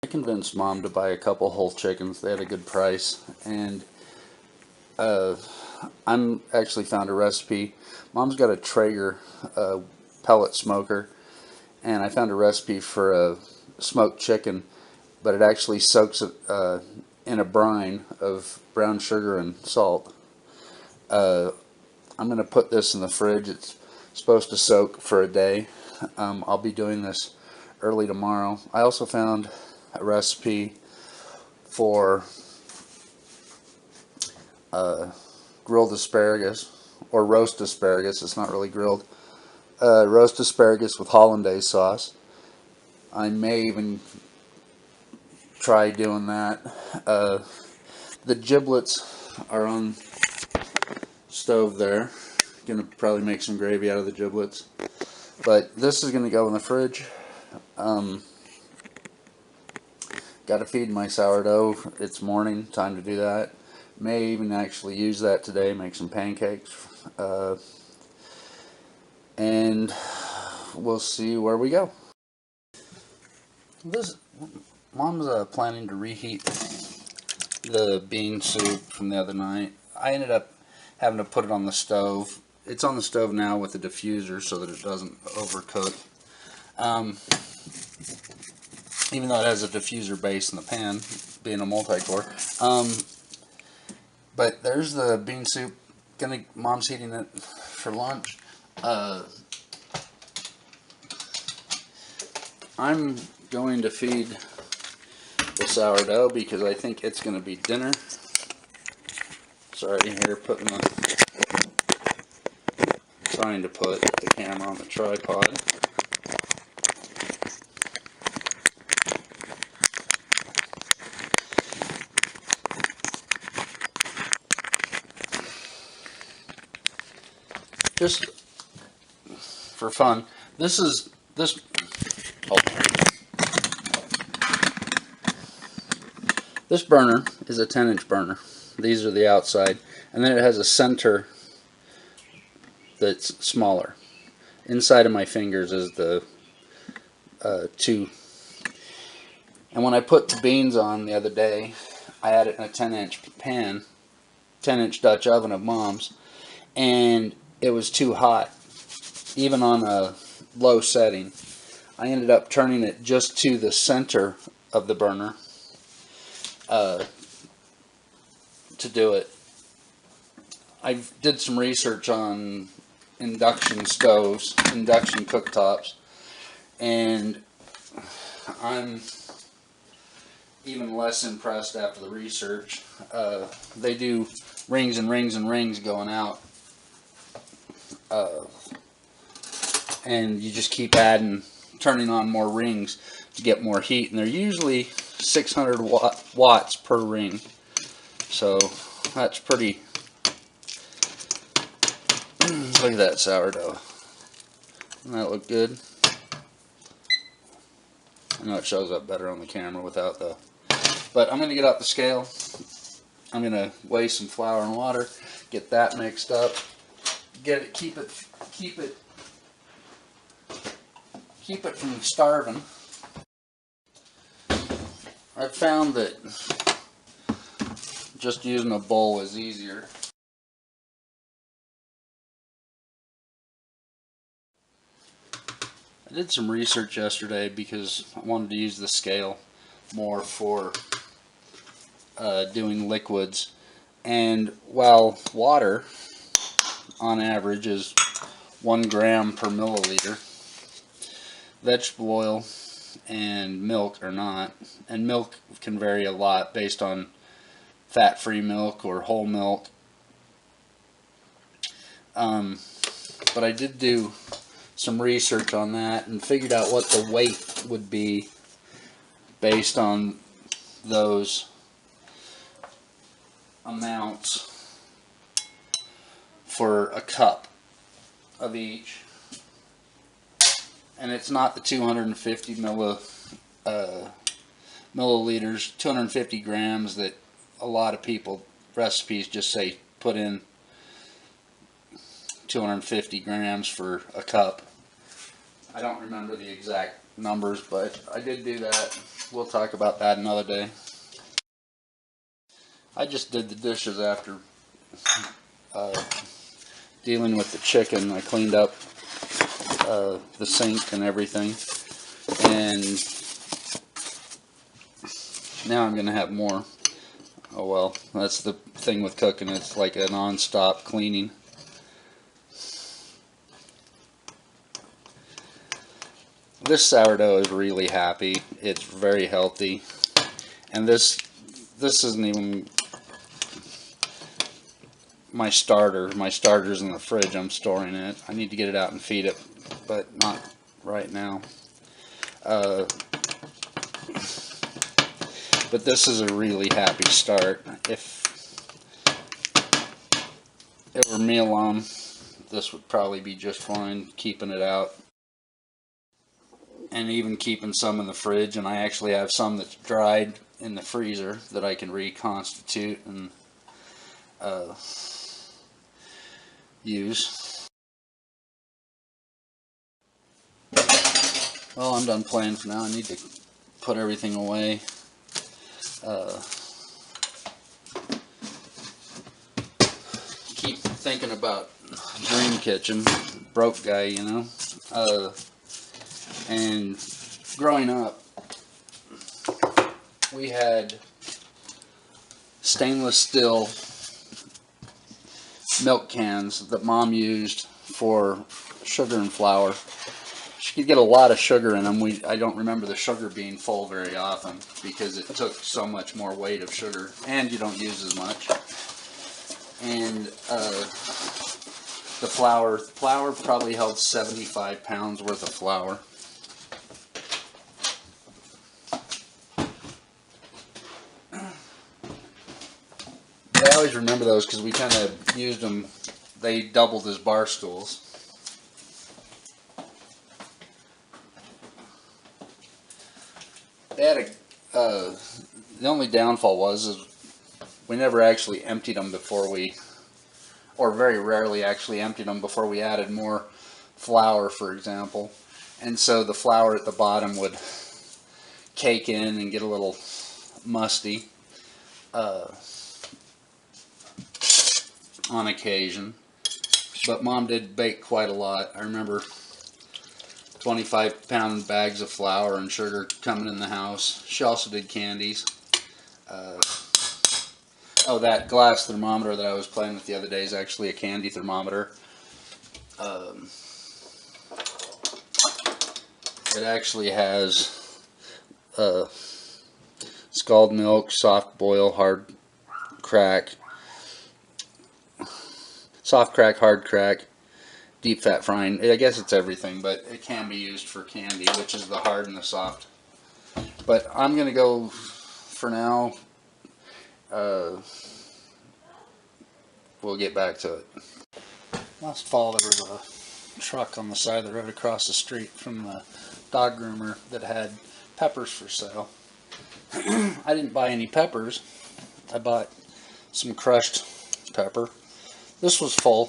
I convinced Mom to buy a couple whole chickens. They had a good price, and uh, I'm actually found a recipe. Mom's got a Traeger pellet smoker, and I found a recipe for a smoked chicken, but it actually soaks it in a brine of brown sugar and salt. Uh, I'm going to put this in the fridge. It's supposed to soak for a day. I'll be doing this early tomorrow. I also found a recipe for uh, grilled asparagus or roast asparagus. It's not really grilled. Roast asparagus with hollandaise sauce. I may even try doing that. The giblets are on stove there. Gonna probably make some gravy out of the giblets. But this is gonna go in the fridge. Got to feed my sourdough. It's morning, time to do that. May even actually use that today, make some pancakes. And we'll see where we go. This Mom's planning to reheat the bean soup from the other night. I ended up having to put it on the stove. It's on the stove now with a diffuser so that it doesn't overcook. Even though it has a diffuser base in the pan, being a multi-core. But there's the bean soup. Mom's heating it for lunch. I'm going to feed the sourdough because I think it's going to be dinner. Sorry, here trying to put the camera on the tripod. Just for fun, this. Oh, this burner is a 10-inch burner. These are the outside, and then it has a center that's smaller. Inside of my fingers is the 2. And when I put the beans on the other day, I had it in a 10-inch pan, 10-inch Dutch oven of Mom's, and it was too hot, even on a low setting. I ended up turning it just to the center of the burner to do it. I did some research on induction stoves, induction cooktops, and I'm even less impressed after the research. They do rings and rings and rings going out, and you just keep turning on more rings to get more heat, and they're usually 600 watts per ring, so that's pretty. Look at that sourdough. Doesn't that look good? I know it shows up better on the camera without the. But I'm going to get out the scale. I'm going to weigh some flour and water, get that mixed up, keep it from starving. I've found that just using a bowl is easier. I did some research yesterday because I wanted to use the scale more for doing liquids, and while water on average is 1 gram per milliliter, vegetable oil and milk are not, and milk can vary a lot based on fat-free milk or whole milk. But I did do some research on that and figured out what the weight would be based on those amounts for a cup of each. And it's not the 250 milliliters, 250 grams that a lot of people recipes just say put in 250 grams for a cup. I don't remember the exact numbers, but I did do that. We'll talk about that another day. I just did the dishes after dealing with the chicken. I cleaned up the sink and everything, and now I'm gonna have more. Oh well, that's the thing with cooking, it's like a non-stop cleaning. This sourdough is really happy. It's very healthy, and this isn't even my starter. My starter's in the fridge. I'm storing it. I need to get it out and feed it, but not right now. But this is a really happy start. If it were me alone, this would probably be just fine, keeping it out. And even keeping some in the fridge, and I actually have some that's dried in the freezer that I can reconstitute and use. Well, I'm done playing for now. I need to put everything away. Keep thinking about Dream Kitchen, broke guy, you know. And growing up, we had stainless steel milk cans that Mom used for sugar and flour. She could get a lot of sugar in them. I don't remember the sugar being full very often because it took so much more weight of sugar, and you don't use as much. And the flour probably held 75 pounds worth of flour. I always remember those because we kind of used them. They doubled as bar stools. They had the only downfall is we never actually emptied them before or very rarely actually emptied them before we added more flour, for example. And so the flour at the bottom would cake in and get a little musty on occasion. But Mom did bake quite a lot. I remember 25-pound bags of flour and sugar coming in the house. She also did candies. Oh, that glass thermometer that I was playing with the other day is actually a candy thermometer. It actually has scalded milk, soft boil, hard crack, soft crack, hard crack, deep fat frying. I guess it's everything, but it can be used for candy, which is the hard and the soft. But I'm going to go for now. We'll get back to it. Last fall there was a truck on the side of the road across the street from the dog groomer that had peppers for sale. I didn't buy any peppers. I bought some crushed pepper. This was full.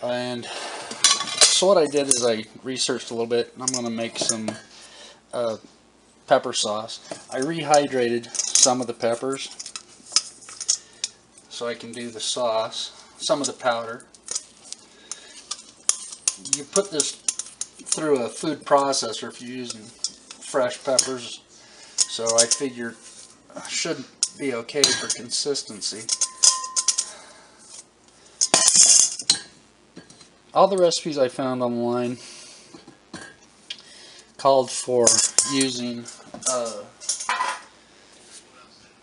And so what I did is I researched a little bit, and I'm going to make some pepper sauce. I rehydrated some of the peppers so I can do the sauce, some of the powder. You put this through a food processor if you're using fresh peppers, so I figure should be okay for consistency. All the recipes I found online called for using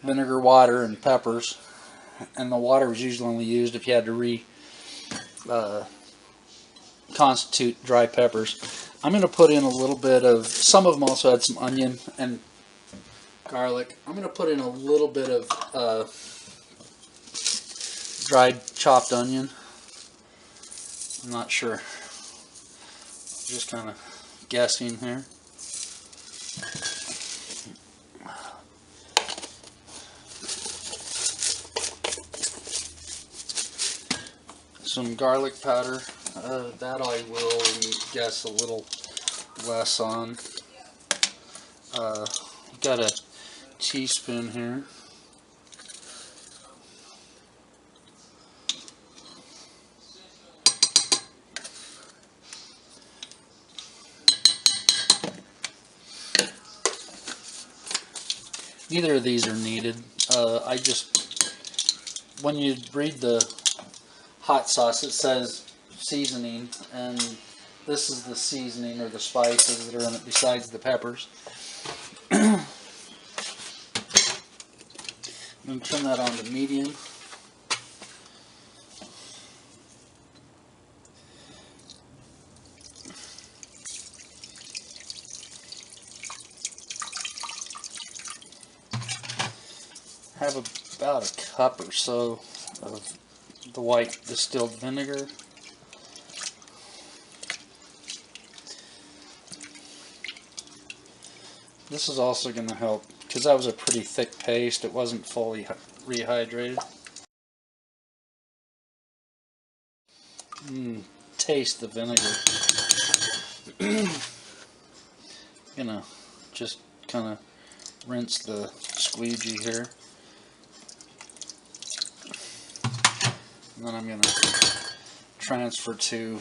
vinegar, water, and peppers, and the water was usually only used if you had to reconstitute dry peppers. I'm going to put in a little bit of, some of them also had some onion and garlic. I'm going to put in a little bit of dried chopped onion. I'm not sure. Just kind of guessing here. some garlic powder. That I will guess a little less on. Got a teaspoon here. Neither of these are needed. I just, when you read the hot sauce, it says seasoning, and this is the seasoning or the spices that are in it besides the peppers. I'm going to turn that on to medium. Have about a cup or so of the white distilled vinegar. This is also going to help because that was a pretty thick paste. It wasn't fully rehydrated. Taste the vinegar. Gonna just kind of rinse the squeegee here. And then I'm going to transfer to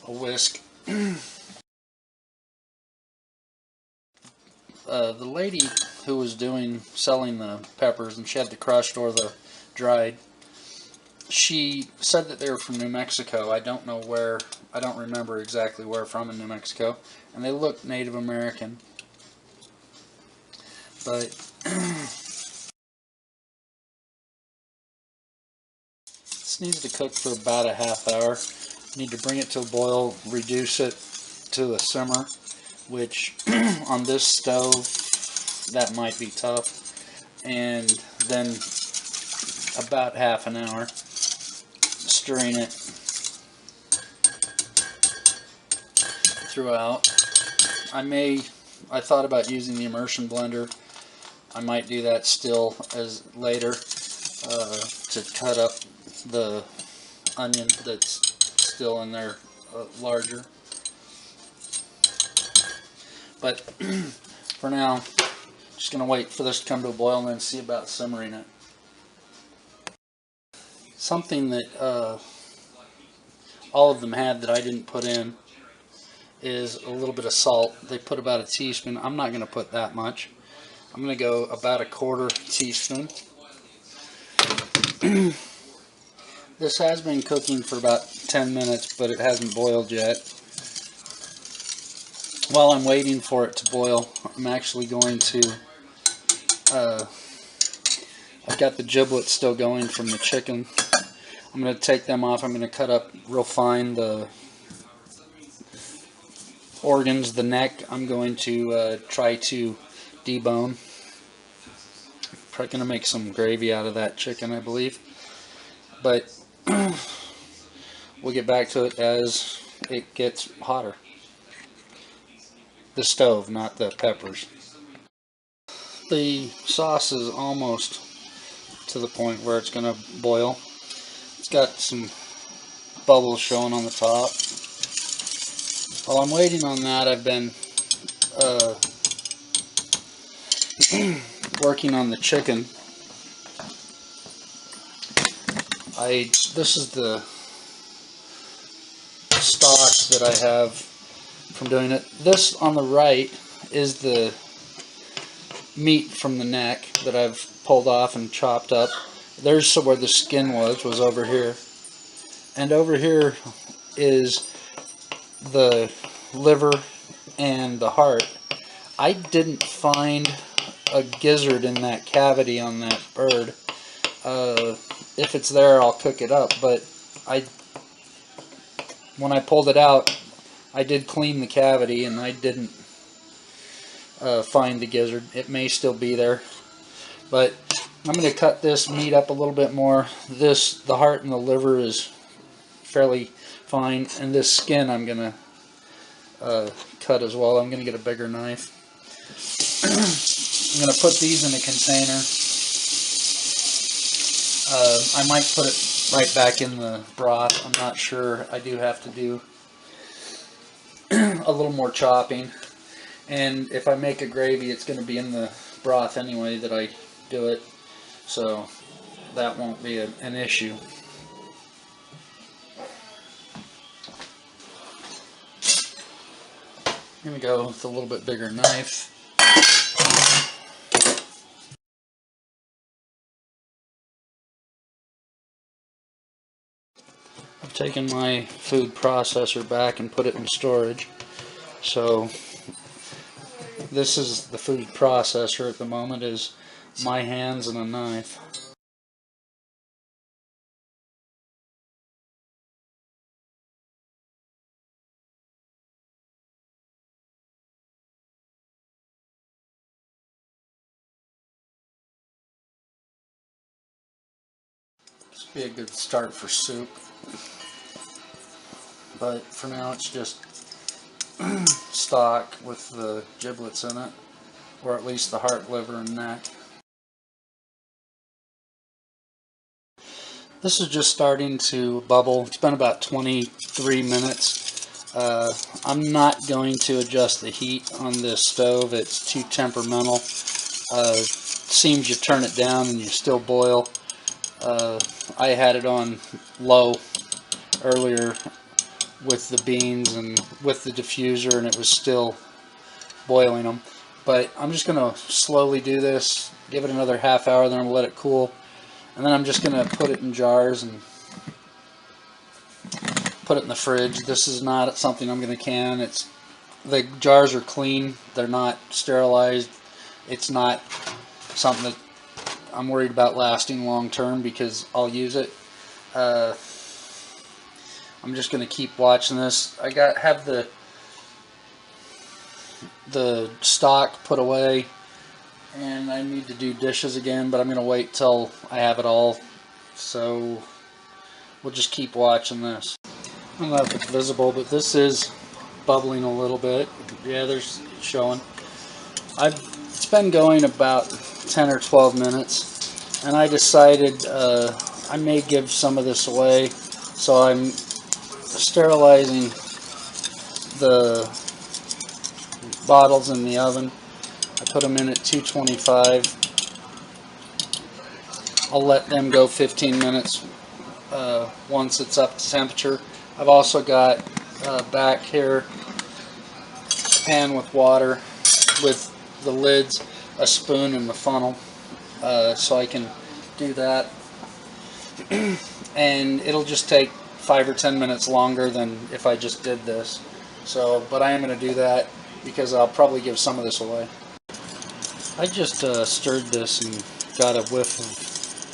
a whisk. The lady who was selling the peppers, and she had the crushed or the dried, she said that they were from New Mexico. I don't know where, I don't remember exactly where from in New Mexico, and they look Native American. But this needs to cook for about a half hour. Need to bring it to a boil, reduce it to a simmer, which on this stove that might be tough, and then about half an hour stirring it throughout. I thought about using the immersion blender. I might do that still as later to cut up the onion that's still in there larger. But for now, just going to wait for this to come to a boil and then see about simmering it. Something that all of them had that I didn't put in is a little bit of salt. They put about a teaspoon. I'm not going to put that much. I'm going to go about a quarter teaspoon. This has been cooking for about 10 minutes, but it hasn't boiled yet. While I'm waiting for it to boil, I'm actually going to, I've got the giblets still going from the chicken. I'm going to take them off. I'm going to cut up real fine the organs, the neck. I'm going to try to debone. Probably going to make some gravy out of that chicken, I believe. But we'll get back to it as it gets hotter. The stove, not the peppers. The sauce is almost to the point where it's going to boil. It's got some bubbles showing on the top. While I'm waiting on that, I've been working on the chicken. This is the stock that I have from doing it. This on the right is the meat from the neck that I've pulled off and chopped up. There's where the skin was over here. And over here is the liver and the heart. I didn't find a gizzard in that cavity on that bird. If it's there, I'll cook it up, but when I pulled it out, I did clean the cavity and I didn't find the gizzard. It may still be there, but I'm going to cut this meat up a little bit more. The heart and the liver is fairly fine, and this skin I'm going to cut as well. I'm going to get a bigger knife. I'm going to put these in a container. I might put it right back in the broth. I'm not sure. I do have to do a little more chopping. And if I make a gravy, it's going to be in the broth anyway that I do it. So that won't be an issue. I'm going to go with a little bit bigger knife. I've taken my food processor back and put it in storage. So this is the food processor at the moment, is my hands and a knife. This would be a good start for soup. But for now it's just stock with the giblets in it, or at least the heart, liver, and neck. This is just starting to bubble. It's been about 23 minutes. I'm not going to adjust the heat on this stove. It's too temperamental. Seems you turn it down and you still boil. I had it on low earlier with the beans and with the diffuser, and it was still boiling them. But I'm just going to slowly do this, give it another half hour, then I'm going to let it cool. And then I'm just going to put it in jars and put it in the fridge. This is not something I'm going to can. The jars are clean. They're not sterilized. It's not something that I'm worried about lasting long term because I'll use it. I'm just going to keep watching this. I have the stock put away, and I need to do dishes again, but I'm going to wait till I have it all. So we'll just keep watching this. I don't know if it's visible, but this is bubbling a little bit. Yeah, there's showing. It's been going about 10 or 12 minutes, and I decided I may give some of this away, so I'm sterilizing the bottles in the oven. I put them in at 225. I'll let them go 15 minutes once it's up to temperature. I've also got back here a pan with water with the lids, a spoon, and the funnel, so I can do that. And it'll just take 5 or 10 minutes longer than if I just did this. So, but I am going to do that because I'll probably give some of this away. I just stirred this and got a whiff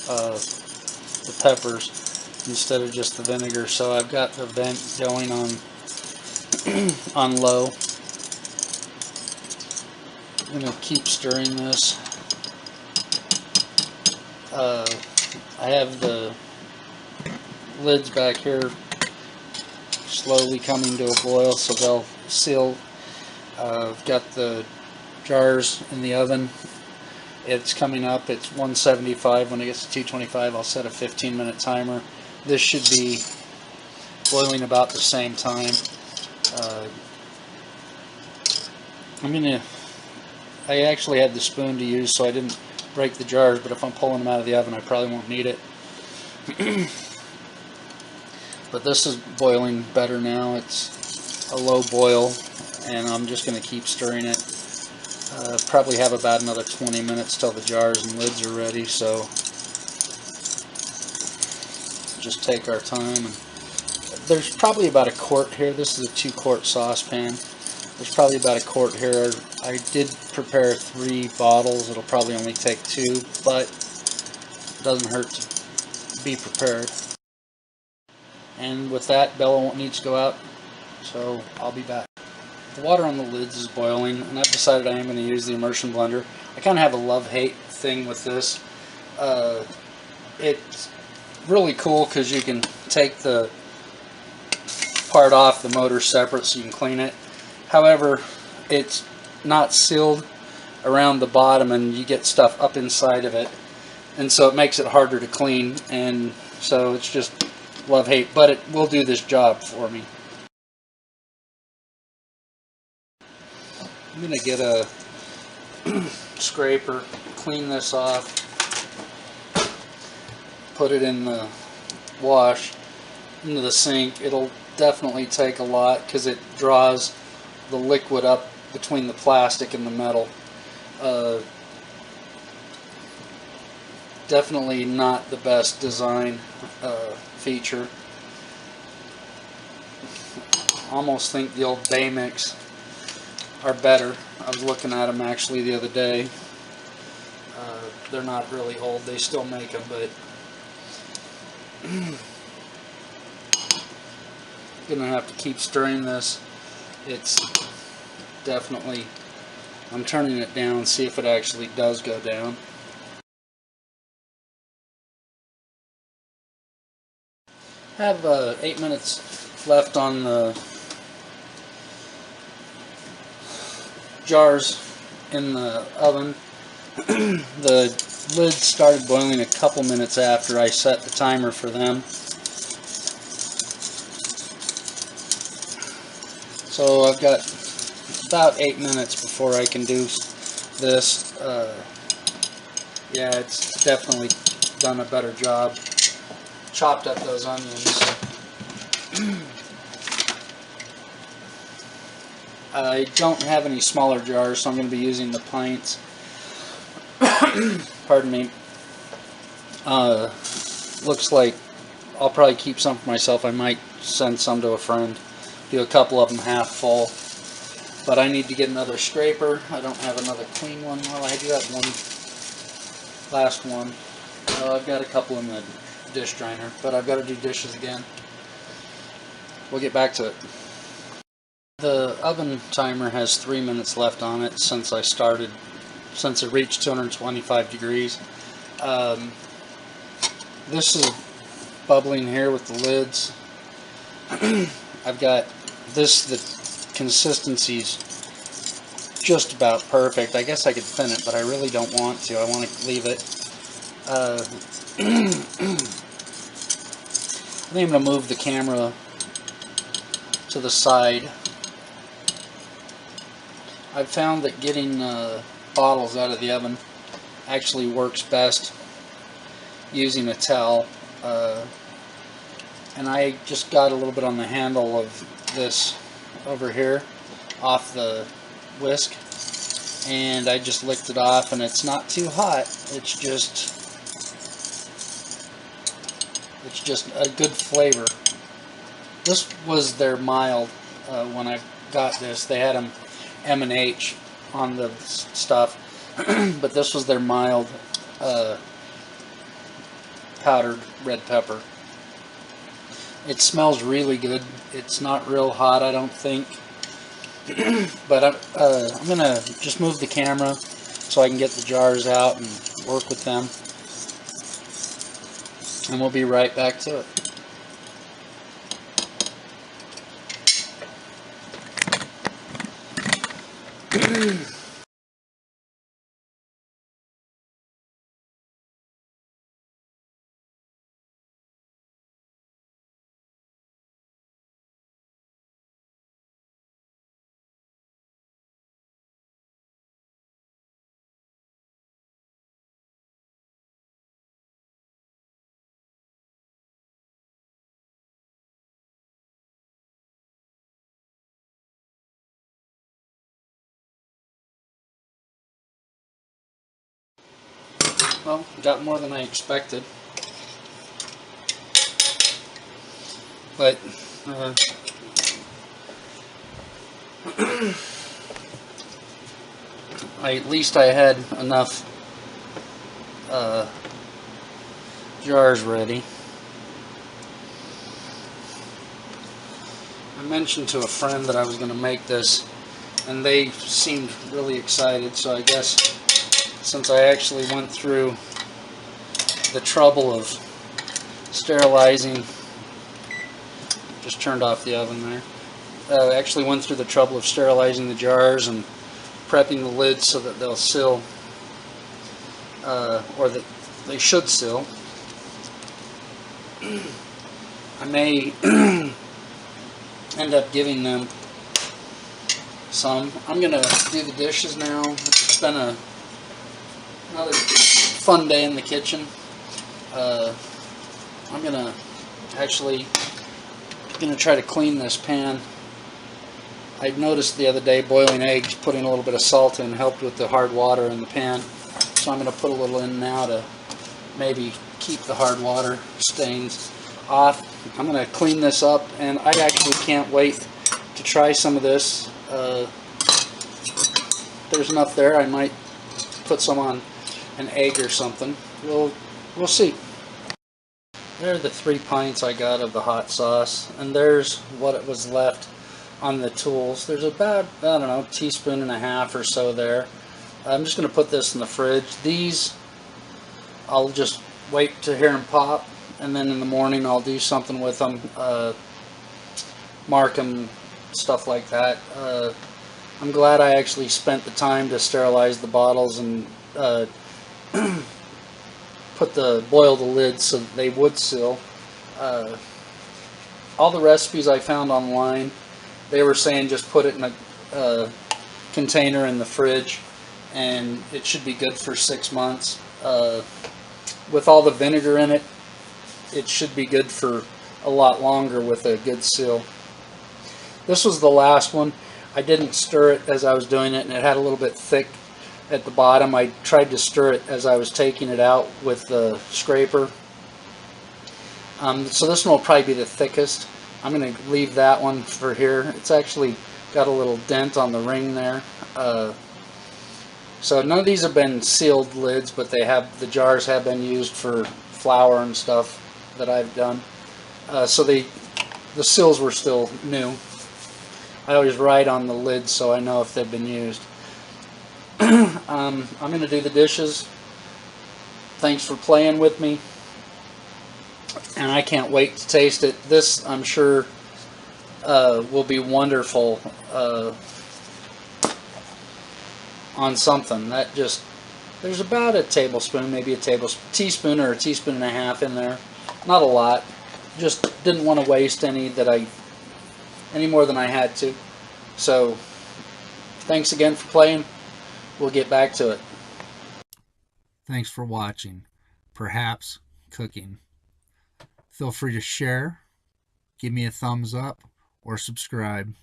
of the peppers instead of just the vinegar. So I've got the vent going on on low. I'm going to keep stirring this. I have the lids back here slowly coming to a boil, so they'll seal. I've got the jars in the oven. It's coming up. It's 175. When it gets to 225, I'll set a 15-minute timer. This should be boiling about the same time. I actually had the spoon to use, so I didn't break the jars, but if I'm pulling them out of the oven, I probably won't need it. But this is boiling better now. It's a low boil, and I'm just going to keep stirring it. Probably have about another 20 minutes till the jars and lids are ready, so just take our time. And there's probably about a quart here. This is a 2-quart saucepan. There's probably about a quart here. I did prepare 3 bottles. It'll probably only take 2, but it doesn't hurt to be prepared. And with that, Bella needs to go out, so I'll be back. The water on the lids is boiling, and I've decided I am going to use the immersion blender. I kind of have a love-hate thing with this. It's really cool because you can take the part off, the motor separate, so you can clean it. However, it's not sealed around the bottom, and you get stuff up inside of it. and so it makes it harder to clean, and so it's just love-hate, but it will do this job for me. I'm going to get a scraper, clean this off, put it in the wash, into the sink. It'll definitely take a lot because it draws the liquid up between the plastic and the metal. Definitely not the best design feature. Almost think the old Baymix are better. I was looking at them actually the other day. They're not really old, they still make them, but gonna have to keep stirring this. It's definitely, I'm turning it down, see if it actually does go down. I have 8 minutes left on the jars in the oven. The lid started boiling a couple minutes after I set the timer for them. So I've got about 8 minutes before I can do this. Yeah, it's definitely done a better job. Chopped up those onions. I don't have any smaller jars, so I'm going to be using the pints. Pardon me. Looks like I'll probably keep some for myself. I might send some to a friend. Do a couple of them half full. But I need to get another scraper. I don't have another clean one. Well, I do have one. Last one. I've got a couple in the dish drainer, but I've got to do dishes again. We'll get back to it. The oven timer has 3 minutes left on it since it reached 225 degrees. This is bubbling here with the lids. I've got this, the consistency's just about perfect. I guess I could thin it, but I really don't want to. I want to leave it. I think I'm going to move the camera to the side. I've found that getting bottles out of the oven actually works best using a towel. And I just got a little bit on the handle of this over here off the whisk, and I just licked it off, and it's not too hot. It's just a good flavor. This was their mild when I got this. They had them M&H on the stuff, but this was their mild powdered red pepper. It smells really good. It's not real hot, I don't think. But I'm going to just move the camera so I can get the jars out and work with them. And we'll be right back to it. Well, got more than I expected. But at least I had enough jars ready. I mentioned to a friend that I was going to make this, and they seemed really excited, so I guess since I actually went through the trouble of sterilizing, just turned off the oven there, I actually went through the trouble of sterilizing the jars and prepping the lids so that they'll seal, or that they should seal. I may end up giving them some. I'm gonna do the dishes now. It's been another fun day in the kitchen. I'm gonna try to clean this pan. I noticed the other day boiling eggs, putting a little bit of salt in helped with the hard water in the pan. So I'm going to put a little in now to maybe keep the hard water stains off. I'm going to clean this up, and I actually can't wait to try some of this. There's enough there. I might put some on an egg or something. We'll see. There are the 3 pints I got of the hot sauce, and there's what it was left on the tools. There's about, I don't know, a teaspoon and a half or so there. I'm just going to put this in the fridge. These, I'll just wait to hear them pop, and then in the morning I'll do something with them, mark them, stuff like that. I'm glad I actually spent the time to sterilize the bottles and boil the lids so that they would seal. All the recipes I found online, they were saying just put it in a container in the fridge and it should be good for 6 months. With all the vinegar in it, it should be good for a lot longer with a good seal. This was the last one. I didn't stir it as I was doing it, and it had a little bit thick at the bottom. I tried to stir it as I was taking it out with the scraper. So this one will probably be the thickest. I'm going to leave that one for here. It's actually got a little dent on the ring there. So none of these have been sealed lids, but the jars have been used for flour and stuff that I've done. So the seals were still new. I always write on the lids so I know if they've been used. I'm going to do the dishes. Thanks for playing with me. And I can't wait to taste it. This, I'm sure, will be wonderful on something. There's about a tablespoon, maybe a teaspoon or a teaspoon and a half in there. Not a lot. Just didn't want to waste any more than I had to. So, thanks again for playing. We'll get back to it. Thanks for watching Perhaps Cooking. Feel free to share, give me a thumbs up, or subscribe.